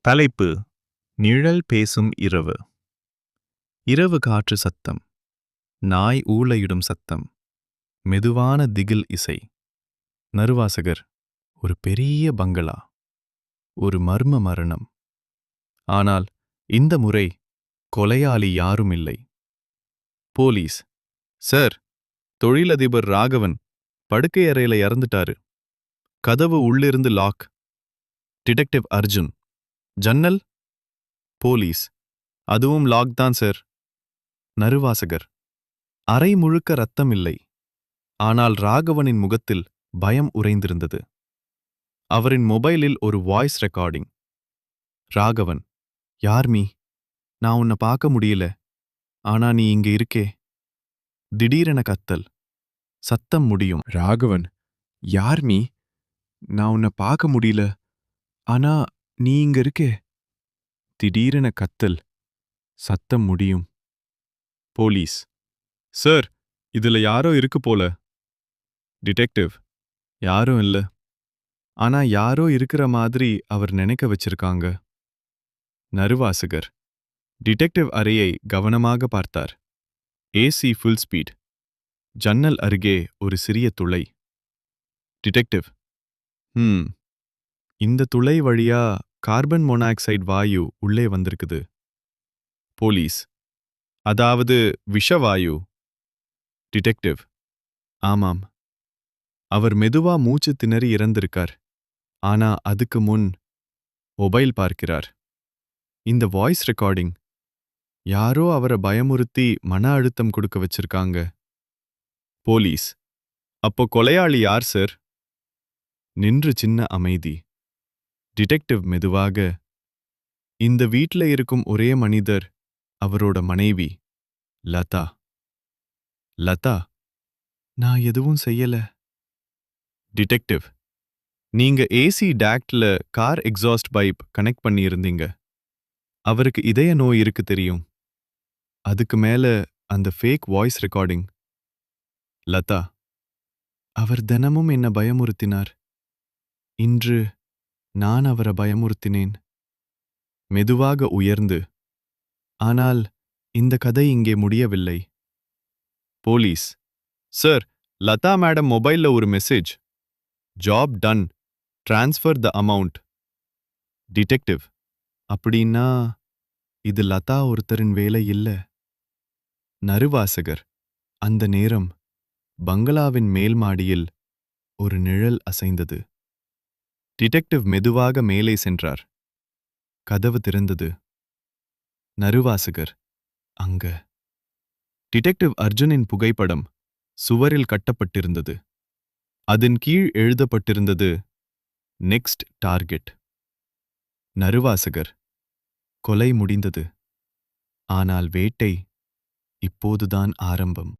தலைப்பு: நிழல் பேசும் இரவு. இரவு காற்று சத்தம், நாய் ஊளையிடும் சத்தம், மெதுவான திகில் இசை. நறுவாசகர்: ஒரு பெரிய பங்களா, ஒரு மர்ம மரணம். ஆனால் இந்த முறை கொலையாளி யாரும் இல்லை. போலீஸ்: சார், தொழிலதிபர் ராகவன் படுக்கை அறையில இறந்துட்டாரு. கதவு உள்ளிருந்து லாக். டிடெக்டிவ் அர்ஜுன்: ஜன்னல்? போலீஸ்: அதுவும் லாக் தான் சார். நறுவாசகர்: அறை முழுக்க ரத்தம் இல்லை. ஆனால் ராகவனின் முகத்தில் பயம் உறைந்திருந்தது. அவரின் மொபைலில் ஒரு வாய்ஸ் ரெக்கார்டிங். ராகவன்: யார் மீ? நான் உன்னை பார்க்க முடியல. ஆனா நீ இங்க இருக்கே. திடீரென கத்தல். சத்தம் முடியும். ராகவன்: யார் மீ? நான் உன்னை பார்க்க முடியல. ஆனா நீ இங்க இருக்கே. திடீரென கத்தல். சத்தம் முடியும். போலீஸ்: சார், இதுல யாரோ இருக்கு போல. டிடெக்டிவ்: யாரும் இல்ல. ஆனா யாரோ இருக்கிற மாதிரி அவர் நினைக்க வச்சிருக்காங்க. நறுவாசகர் டிடெக்டிவ் அறையை கவனமாக பார்த்தார். AC full speed. ஜன்னல் அருகே ஒரு சிறிய துளை. டிடெக்டிவ்: இந்த துளை வழியா கார்பன் மோனாக்சைடு வாயு உள்ளே வந்திருக்குது. போலீஸ்: அதாவது விஷவாயு. டிடெக்டிவ்: ஆமாம். அவர் மெதுவா மூச்சு திணறி இறந்திருக்கார். ஆனா அதுக்கு முன் மொபைல் பார்க்கிறார். இந்த வாய்ஸ் ரெக்கார்டிங். யாரோ அவரை பயமுறுத்தி மன அழுத்தம் கொடுக்க வச்சிருக்காங்க. போலீஸ்: அப்போ கொலையாளி யார் சார்? நின்று சின்ன அமைதி. டிடெக்டிவ் மெதுவாக: இந்த வீட்ல இருக்கும் ஒரே மனிதர் அவரோட மனைவி லதா. லதா: நான் எதுவும் செய்யல. டிடெக்டிவ்: நீங்க ஏசி டாக்ட்ல கார் எக்ஸாஸ்ட் பைப் கனெக்ட் பண்ணியிருந்தீங்க. அவருக்கு இதய நோய் இருக்கு தெரியும். அதுக்கு மேல அந்த ஃபேக் வாய்ஸ் ரெக்கார்டிங். லதா: அவர் தினமும் என்ன பயமுறுத்தினார். இன்று நான் அவரை பயமுறுத்தினேன். மெதுவாக உயர்ந்து: ஆனால் இந்த கதை இங்கே முடியவில்லை. போலீஸ்: சார், லதா மேடம் மொபைல்ல ஒரு message. Job ton. Transfer the amount. Detective: அப்படின்னா இது லதா ஒருத்தரின் வேலை இல்ல. நறுவாசகர்: அந்த நேரம் பங்களாவின் மேல் மாடியில் ஒரு நிழல் அசைந்தது. டிடெக்டிவ் மெதுவாக மேலே சென்றார். கதவு திறந்தது. நறுவாசகர்: அங்க. டிடெக்டிவ் அர்ஜுனின் புகைப்படம் சுவரில் கட்டப்பட்டிருந்தது. அதன் கீழ் எழுதப்பட்டிருந்தது, நெக்ஸ்ட் டார்கெட். நறுவாசகர்: கொலை முடிந்தது. ஆனால் வேட்டை இப்போதுதான் ஆரம்பம்.